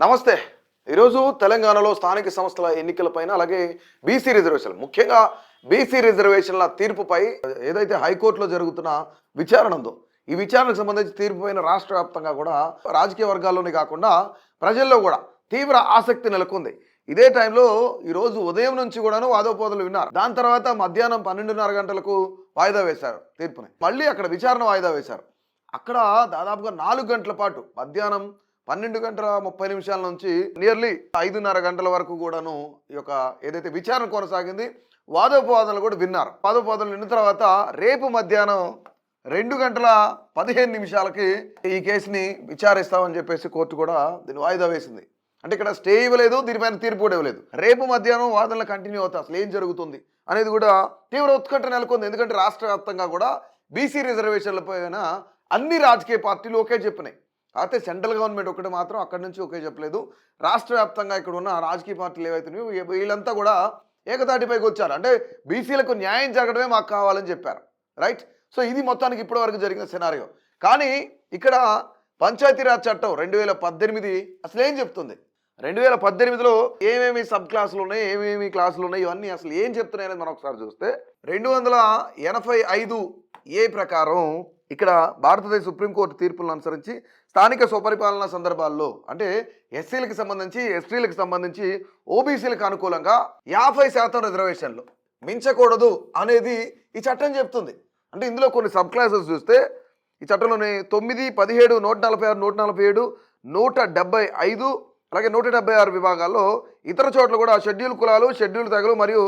నమస్తే. ఈరోజు తెలంగాణలో స్థానిక సంస్థల ఎన్నికలపైన అలాగే బీసీ రిజర్వేషన్ ముఖ్యంగా బీసీ రిజర్వేషన్ల తీర్పుపై ఏదైతే హైకోర్టులో జరుగుతున్న విచారణ ఉందో ఈ విచారణకు సంబంధించి తీర్పు పైన రాష్ట్ర వ్యాప్తంగా కూడా రాజకీయ వర్గాల్లోనే కాకుండా ప్రజల్లో కూడా తీవ్ర ఆసక్తి నెలకొంది. ఇదే టైంలో ఈరోజు ఉదయం నుంచి కూడాను వాదోపోదలు విన్నారు. దాని తర్వాత మధ్యాహ్నం 12:30 గంటలకు వాయిదా వేశారు తీర్పుని. మళ్ళీ అక్కడ విచారణ వాయిదా వేశారు. అక్కడ దాదాపుగా 4 గంటల పాటు మధ్యాహ్నం 12:30 నుంచి నియర్లీ 5:30 గంటల వరకు కూడాను ఈ యొక్క ఏదైతే విచారణ కొనసాగింది. వాదోపవాదనలు కూడా విన్నారు. వాదోపవాదనలు విన్న తర్వాత రేపు మధ్యాహ్నం 2:15 ఈ కేసుని విచారిస్తామని చెప్పేసి కోర్టు కూడా దీన్ని వాయిదా వేసింది. అంటే ఇక్కడ స్టే ఇవ్వలేదు, దీనిపైన తీర్పు కూడా ఇవ్వలేదు. రేపు మధ్యాహ్నం వాదనలు కంటిన్యూ అవుతాయి. అసలు ఏం జరుగుతుంది అనేది కూడా తీవ్ర ఉత్కంఠ నెలకొంది. ఎందుకంటే రాష్ట్ర వ్యాప్తంగా కూడా బీసీ రిజర్వేషన్లపైన అన్ని రాజకీయ పార్టీలు ఒకే చెప్పినాయి. అయితే సెంట్రల్ గవర్నమెంట్ ఒకటి మాత్రం అక్కడి నుంచి ఒకే చెప్పలేదు. రాష్ట్ర వ్యాప్తంగా ఇక్కడ ఉన్న రాజకీయ పార్టీలు ఏవైతున్నాయో వీళ్ళంతా కూడా ఏకతాటిపైకి వచ్చారు. అంటే బీసీలకు న్యాయం జరగడమే మాకు కావాలని చెప్పారు. రైట్. సో ఇది మొత్తానికి ఇప్పటి వరకు జరిగిన సినారియో. కానీ ఇక్కడ పంచాయతీరాజ్ చట్టం 2018 అసలు ఏం చెప్తుంది? 2018లో ఏమేమి సబ్ క్లాసులు ఉన్నాయి, ఏమేమి క్లాసులు ఉన్నాయి, ఇవన్నీ అసలు ఏం చెప్తున్నాయి అనేది మనం ఒకసారి చూస్తే 285A ప్రకారం ఇక్కడ భారతదేశ సుప్రీంకోర్టు తీర్పులను అనుసరించి స్థానిక స్వపరిపాలన సందర్భాల్లో అంటే ఎస్సీలకు సంబంధించి ఎస్టీలకు సంబంధించి ఓబీసీలకు అనుకూలంగా 50% రిజర్వేషన్లు మించకూడదు అనేది ఈ చట్టం చెప్తుంది. అంటే ఇందులో కొన్ని సబ్ క్లాసెస్ చూస్తే ఈ చట్టంలోని 9, 17, 146, 147, 175 అలాగే 176 విభాగాల్లో ఇతర చోట్ల కూడా షెడ్యూల్ కులాలు, షెడ్యూల్ తెగలు మరియు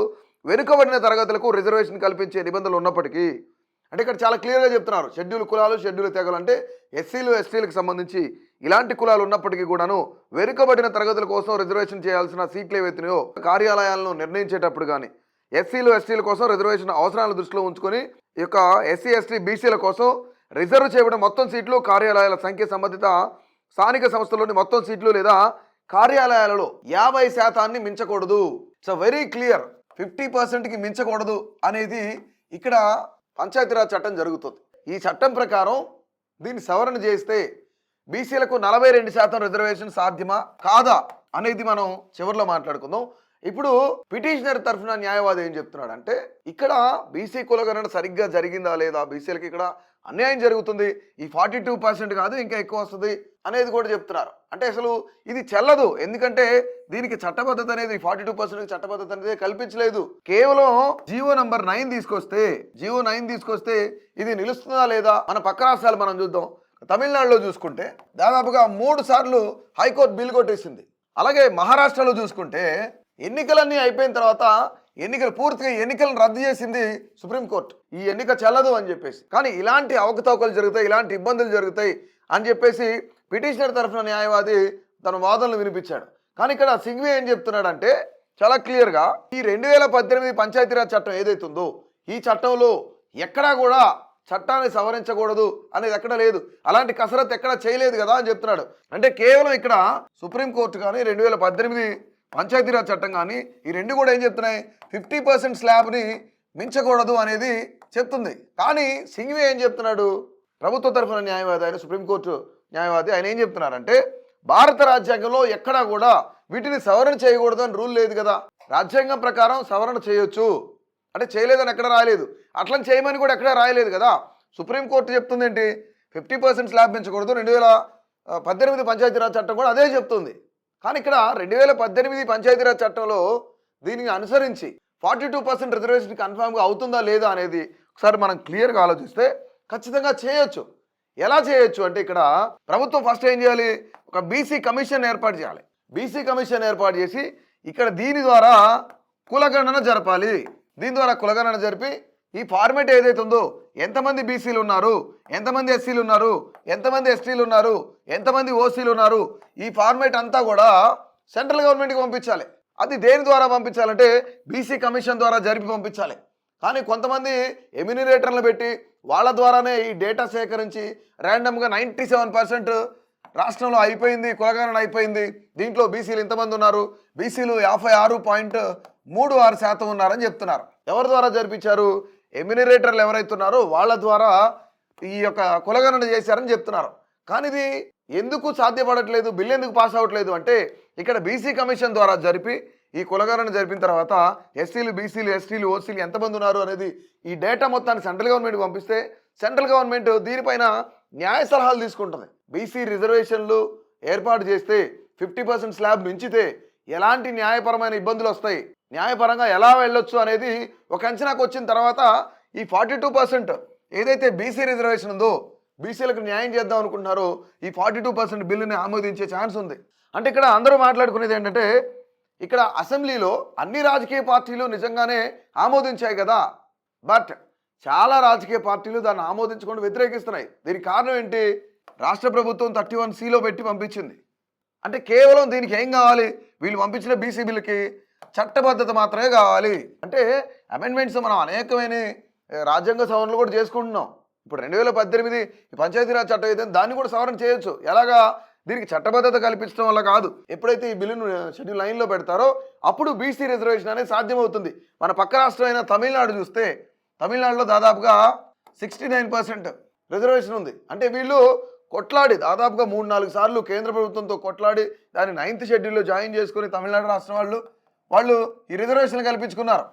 వెనుకబడిన తరగతులకు రిజర్వేషన్ కల్పించే నిబంధనలు ఉన్నప్పటికీ అంటే ఇక్కడ చాలా క్లియర్గా చెప్తున్నారు. షెడ్యూల్ కులాలు, షెడ్యూల్ తెగలు అంటే ఎస్సీలు, ఎస్టీలకు సంబంధించి ఇలాంటి కులాలు ఉన్నప్పటికీ కూడాను వెనుకబడిన తరగతుల కోసం రిజర్వేషన్ చేయాల్సిన సీట్లు ఏవైతున్నాయో కార్యాలయాలను నిర్ణయించేటప్పుడు కానీ ఎస్సీలు, ఎస్టీల కోసం రిజర్వేషన్ అవసరాలను దృష్టిలో ఉంచుకొని ఈ యొక్క ఎస్సీ, ఎస్టీ, బీసీల కోసం రిజర్వ్ చేయబడిన మొత్తం సీట్లు కార్యాలయాల సంఖ్య సంబంధిత స్థానిక సంస్థల్లోని మొత్తం సీట్లు లేదా కార్యాలయాలలో 50% మించకూడదు. It's very clear. 50%కి మించకూడదు అనేది ఇక్కడ పంచాయతీరాజ్ చట్టం జరుగుతుంది. ఈ చట్టం ప్రకారం దీన్ని సవరణ చేస్తే బీసీలకు 42% రిజర్వేషన్ సాధ్యమా కాదా అనేది మనం చివరిలో మాట్లాడుకుందాం. ఇప్పుడు పిటిషనర్ తరఫున న్యాయవాది ఏం చెప్తున్నాడు అంటే ఇక్కడ బీసీ కులగణన సరిగ్గా జరిగిందా లేదా, బీసీలకు ఇక్కడ అన్యాయం జరుగుతుంది, ఈ 42% కాదు ఇంకా ఎక్కువ వస్తుంది అనేది కూడా చెప్తున్నారు. అంటే అసలు ఇది చెల్లదు. ఎందుకంటే దీనికి చట్టబద్ధత అనేది 42% చట్టబద్ధత అనేది కల్పించలేదు. కేవలం జీవో నంబర్ 9 తీసుకొస్తే ఇది నిలుస్తుందా లేదా? మన పక్క రాష్ట్రాలు మనం చూద్దాం. తమిళనాడులో చూసుకుంటే దాదాపుగా 3 సార్లు హైకోర్టు బిల్ కొట్టేసింది. అలాగే మహారాష్ట్రలో చూసుకుంటే ఎన్నికలన్నీ అయిపోయిన తర్వాత పూర్తిగా ఎన్నికలను రద్దు చేసింది సుప్రీంకోర్టు. ఈ ఎన్నిక చెల్లదు అని చెప్పేసి. కానీ ఇలాంటి అవకతవకలు జరుగుతాయి, ఇలాంటి ఇబ్బందులు జరుగుతాయి అని చెప్పేసి పిటిషనర్ తరఫున న్యాయవాది తన వాదనలు వినిపించాడు. కానీ ఇక్కడ సింఘ్వి ఏం చెప్తున్నాడంటే చాలా క్లియర్గా ఈ 2018 పంచాయతీరాజ్ చట్టం ఏదైతుందో ఈ చట్టంలో ఎక్కడా కూడా చట్టాన్ని సవరించకూడదు అనేది ఎక్కడ లేదు, అలాంటి కసరత్తు ఎక్కడ చేయలేదు కదా అని చెప్తున్నాడు. అంటే కేవలం ఇక్కడ సుప్రీంకోర్టు కానీ 2018 పంచాయతీరాజ్ చట్టం కానీ ఈ రెండు కూడా ఏం చెప్తున్నాయి? 50% స్లాబ్ని మించకూడదు అనేది చెప్తుంది. కానీ సింఘ్వి ఏం చెప్తున్నాడు? ప్రభుత్వ తరఫున న్యాయవాది, ఆయన సుప్రీంకోర్టు న్యాయవాది, ఆయన ఏం చెప్తున్నారంటే భారత రాజ్యాంగంలో ఎక్కడా కూడా వీటిని సవరణ చేయకూడదు అని రూల్ లేదు కదా. రాజ్యాంగం ప్రకారం సవరణ చేయొచ్చు అంటే చేయలేదని ఎక్కడ రాయలేదు, అట్లని చేయమని కూడా ఎక్కడ రాయలేదు కదా. సుప్రీంకోర్టు చెప్తుంది ఏంటి? 50% స్లాబ్ పెంచకూడదు. 2018 పంచాయతీరాజ్ చట్టం కూడా అదే చెప్తుంది. కానీ ఇక్కడ 2018 పంచాయతీరాజ్ చట్టంలో దీనిని అనుసరించి 42% రిజర్వేషన్ కన్ఫామ్గా అవుతుందా లేదా అనేది ఒకసారి మనం క్లియర్గా ఆలోచిస్తే ఖచ్చితంగా చేయొచ్చు. ఎలా చేయొచ్చు అంటే ఇక్కడ ప్రభుత్వం ఫస్ట్ ఏం చేయాలి? ఒక బీసీ కమిషన్ ఏర్పాటు చేయాలి. బీసీ కమిషన్ ఏర్పాటు చేసి ఇక్కడ దీని ద్వారా కులగణన జరపాలి. దీని ద్వారా కులగణన జరిపి ఈ ఫార్మేట్ ఏదైతే ఉందో ఎంతమంది బీసీలు ఉన్నారు, ఎంతమంది ఎస్సీలు ఉన్నారు, ఎంతమంది ఎస్టీలు ఉన్నారు, ఎంతమంది ఓసీలు ఉన్నారు, ఈ ఫార్మేట్ అంతా కూడా సెంట్రల్ గవర్నమెంట్కి పంపించాలి. అది దేని ద్వారా పంపించాలంటే బీసీ కమిషన్ ద్వారా జరిపి పంపించాలి. కానీ కొంతమంది ఎమ్యూనరేటర్లు పెట్టి వాళ్ళ ద్వారానే ఈ డేటా సేకరించి ర్యాండమ్గా 97% రాష్ట్రంలో అయిపోయింది, కులగణన అయిపోయింది, దీంట్లో బీసీలు ఇంతమంది ఉన్నారు, బీసీలు 56.36% ఉన్నారని చెప్తున్నారు. ఎవరి ద్వారా జరిపించారు? ఎమ్యూనరేటర్లు ఎవరైతే ఉన్నారో వాళ్ళ ద్వారా ఈ యొక్క కులగణన చేశారని చెప్తున్నారు. కానీ ఇది ఎందుకు సాధ్యపడట్లేదు, బిల్ ఎందుకు పాస్ అవ్వట్లేదు అంటే ఇక్కడ బీసీ కమిషన్ ద్వారా జరిపి ఈ కులగణన జరిపిన తర్వాత ఎస్సీలు, బీసీలు, ఎస్టీలు, ఓసీలు ఎంతమంది ఉన్నారు అనేది ఈ డేటా మొత్తాన్ని సెంట్రల్ గవర్నమెంట్కి పంపిస్తే సెంట్రల్ గవర్నమెంట్ దీనిపైన న్యాయ సలహాలు తీసుకుంటుంది. బీసీ రిజర్వేషన్లు ఏర్పాటు చేస్తే 50% స్లాబ్ మించితే ఎలాంటి న్యాయపరమైన ఇబ్బందులు వస్తాయి, న్యాయపరంగా ఎలా వెళ్ళొచ్చు అనేది ఒక అంచనాకు వచ్చిన తర్వాత ఈ 42% ఏదైతే బీసీ రిజర్వేషన్ ఉందో, బీసీలకు న్యాయం చేద్దాం అనుకుంటున్నారో ఈ 42% బిల్లుని ఆమోదించే ఛాన్స్ ఉంది. అంటే ఇక్కడ అందరూ మాట్లాడుకునేది ఏంటంటే ఇక్కడ అసెంబ్లీలో అన్ని రాజకీయ పార్టీలు నిజంగానే ఆమోదించాయి కదా, బట్ చాలా రాజకీయ పార్టీలు దాన్ని ఆమోదించకుండా వ్యతిరేకిస్తున్నాయి. దీనికి కారణం ఏంటి? రాష్ట్ర ప్రభుత్వం 31(c)లో పెట్టి పంపించింది. అంటే కేవలం దీనికి ఏం కావాలి, వీళ్ళు పంపించిన బీసీ బిల్లుకి చట్టబద్ధత మాత్రమే కావాలి. అంటే అమెండ్మెంట్స్ మనం అనేకమైన రాజ్యాంగ సవరణలు కూడా చేసుకుంటున్నాం. ఇప్పుడు 2018 పంచాయతీరాజ్ చట్టం అయితే దాన్ని కూడా సవరణ చేయొచ్చు. ఎలాగా? దీనికి చట్టబద్ధత కల్పించడం వల్ల కాదు. ఎప్పుడైతే ఈ బిల్లును షెడ్యూల్ 9లో పెడతారో అప్పుడు బీసీ రిజర్వేషన్ అనేది సాధ్యమవుతుంది. మన పక్క రాష్ట్రమైన తమిళనాడు చూస్తే తమిళనాడులో దాదాపుగా 69% రిజర్వేషన్ ఉంది. అంటే వీళ్ళు కొట్లాడి దాదాపుగా 3-4 సార్లు కేంద్ర ప్రభుత్వంతో కొట్లాడి దాన్ని 9th షెడ్యూల్లో జాయిన్ చేసుకుని తమిళనాడు రాష్ట్రం వాళ్ళు ఈ రిజర్వేషన్ కల్పించుకున్నారు.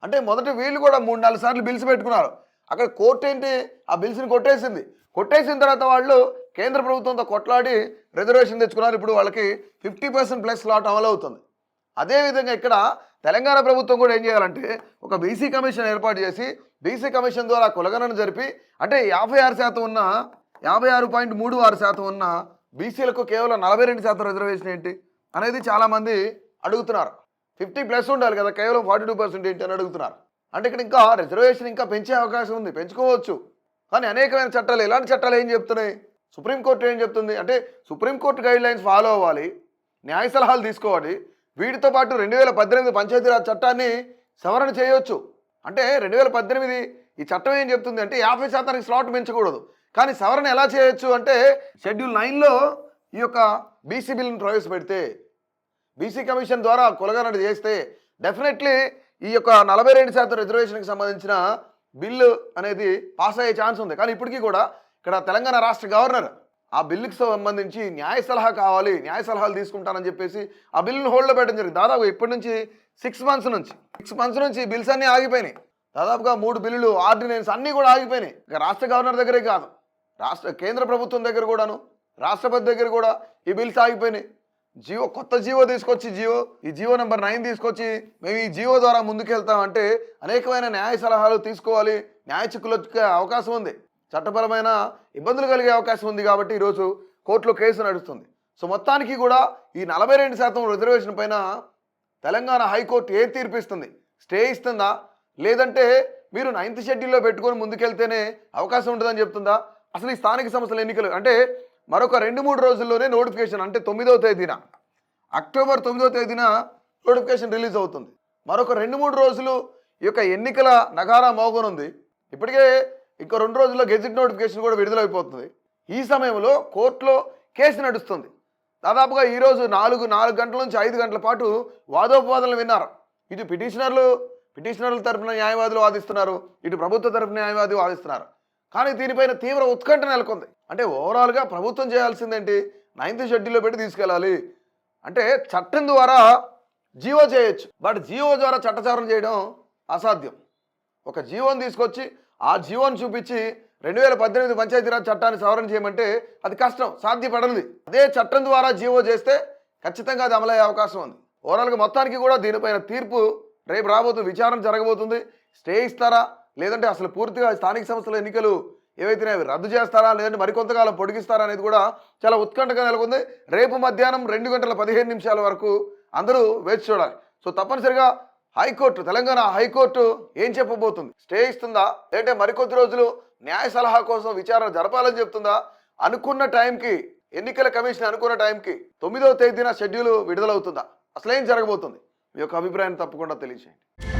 అంటే మొదట వీళ్ళు కూడా 3-4 సార్లు బిల్స్ పెట్టుకున్నారు. అక్కడ కోర్టు ఏంటి, ఆ బిల్స్ని కొట్టేసిన తర్వాత వాళ్ళు కేంద్ర ప్రభుత్వంతో కొట్లాడి రిజర్వేషన్ తెచ్చుకున్నారు. ఇప్పుడు వాళ్ళకి 50% ప్లస్ స్లాట్ అమలు అవుతుంది. అదేవిధంగా ఇక్కడ తెలంగాణ ప్రభుత్వం కూడా ఏం చేయాలంటే ఒక బీసీ కమిషన్ ఏర్పాటు చేసి బీసీ కమిషన్ ద్వారా కులగణన జరిపి అంటే 56% ఉన్న 56.36% ఉన్న బీసీలకు కేవలం 42% రిజర్వేషన్ ఏంటి అనేది చాలామంది అడుగుతున్నారు. 50+ ఉండాలి కదా, కేవలం 42% ఏంటి అని అడుగుతున్నారు. అంటే ఇక్కడ ఇంకా రిజర్వేషన్ ఇంకా పెంచే అవకాశం ఉంది, పెంచుకోవచ్చు. కానీ అనేకమైన చట్టాలు, ఎలాంటి చట్టాలు ఏం చెప్తున్నాయి, సుప్రీంకోర్టు ఏం చెప్తుంది అంటే సుప్రీంకోర్టు గైడ్లైన్స్ ఫాలో అవ్వాలి, న్యాయ సలహాలు తీసుకోవాలి. వీటితో పాటు 2018 పంచాయతీరాజ్ చట్టాన్ని సవరణ చేయొచ్చు. అంటే 2018 ఈ చట్టం ఏం చెప్తుంది అంటే 50% స్లాట్ పెంచకూడదు. కానీ సవరణ ఎలా చేయొచ్చు అంటే షెడ్యూల్ 9లో ఈ యొక్క బీసీ బిల్లును ప్రవేశపెడితే, బీసీ కమిషన్ ద్వారా కులగణన చేస్తే డెఫినెట్లీ ఈ యొక్క 42% రిజర్వేషన్కి సంబంధించిన బిల్లు అనేది పాస్ అయ్యే ఛాన్స్ ఉంది. కానీ ఇప్పటికీ కూడా ఇక్కడ తెలంగాణ రాష్ట్ర గవర్నర్ ఆ బిల్లుకి సంబంధించి న్యాయ సలహా కావాలి, న్యాయ సలహాలు తీసుకుంటానని చెప్పేసి ఆ బిల్లును హోల్డ్లో పెట్టడం జరిగింది. దాదాపు ఇప్పటి నుంచి 6 మంత్స్ నుంచి బిల్స్ అన్నీ ఆగిపోయినాయి. దాదాపుగా 3 బిల్లులు, ఆర్డినెన్స్ అన్నీ కూడా ఆగిపోయినాయి. ఇక రాష్ట్ర గవర్నర్ దగ్గరే కాదు, కేంద్ర ప్రభుత్వం దగ్గర కూడాను, రాష్ట్రపతి దగ్గర కూడా ఈ బిల్స్ ఆగిపోయినాయి. కొత్త జీవో తీసుకొచ్చి ఈ జీవో నెంబర్ 9 తీసుకొచ్చి మేము ఈ జీవో ద్వారా ముందుకెళ్తామంటే అనేకమైన న్యాయ సలహాలు తీసుకోవాలి, న్యాయ చిక్కులు వచ్చే అవకాశం ఉంది, చట్టపరమైన ఇబ్బందులు కలిగే అవకాశం ఉంది. కాబట్టి ఈరోజు కోర్టులో కేసు నడుస్తుంది. సో మొత్తానికి కూడా ఈ 42% రిజర్వేషన్ పైన తెలంగాణ హైకోర్టు ఏ తీర్పిస్తుంది, స్టే ఇస్తుందా, లేదంటే మీరు 9th షెడ్యూల్లో పెట్టుకొని ముందుకెళ్తేనే అవకాశం ఉంటుందని చెప్తుందా? అసలు ఈ స్థానిక సంస్థల ఎన్నికలు అంటే మరొక 2-3 రోజుల్లోనే నోటిఫికేషన్, అంటే 9వ తేదీన అక్టోబర్ 9వ తేదీన నోటిఫికేషన్ రిలీజ్ అవుతుంది. మరొక 2-3 రోజులు ఈ యొక్క ఎన్నికల నగారా మోగనుంది. ఇప్పటికే ఇంకో 2 రోజుల్లో గెజిట్ నోటిఫికేషన్ కూడా విడుదలైపోతుంది. ఈ సమయంలో కోర్టులో కేసు నడుస్తుంది. దాదాపుగా ఈరోజు 4 గంటల నుంచి 5 గంటల పాటు వాదోపవాదనలు విన్నారు. ఇటు పిటిషనర్ల తరఫున న్యాయవాదులు వాదిస్తున్నారు, ఇటు ప్రభుత్వ తరఫున న్యాయవాది వాదిస్తున్నారు. కానీ దీనిపైన తీవ్ర ఉత్కంఠ నెలకొంది. అంటే ఓవరాల్గా ప్రభుత్వం చేయాల్సిందేంటి, 9th షెడ్యూల్లో పెట్టి తీసుకెళ్ళాలి. అంటే చట్టం ద్వారా జీవో చేయొచ్చు, బట్ జీవో ద్వారా చట్ట సవరణ చేయడం అసాధ్యం. ఒక జీవోని తీసుకొచ్చి ఆ జీవోని చూపించి 2018 పంచాయతీరాజ్ చట్టాన్ని సవరణ చేయమంటే అది కష్టం, సాధ్యపడనిది. అదే చట్టం ద్వారా జీవో చేస్తే ఖచ్చితంగా అది అమలయ్యే అవకాశం ఉంది. ఓవరాల్గా మొత్తానికి కూడా దీనిపైన తీర్పు రేపు రాబోతుంది, విచారణ జరగబోతుంది. స్టే ఇస్తారా, లేదంటే అసలు పూర్తిగా స్థానిక సంస్థల ఎన్నికలు ఏవైతే అవి రద్దు చేస్తారా, లేదంటే మరికొంతకాలం పొడిగిస్తారా అనేది కూడా చాలా ఉత్కంఠగా నెలకొంది. రేపు మధ్యాహ్నం 2:15 వరకు అందరూ వేచి చూడాలి. సో తప్పనిసరిగా హైకోర్టు, తెలంగాణ హైకోర్టు ఏం చెప్పబోతుంది, స్టే ఇస్తుందా, లేదంటే మరికొద్ది రోజులు న్యాయ సలహా కోసం విచారణ జరపాలని చెప్తుందా, అనుకున్న టైంకి ఎన్నికల కమిషన్ అనుకున్న టైంకి 9వ తేదీన షెడ్యూల్ విడుదలవుతుందా, అసలేం జరగబోతుంది? మీ యొక్క అభిప్రాయాన్ని తప్పకుండా తెలియజేయండి.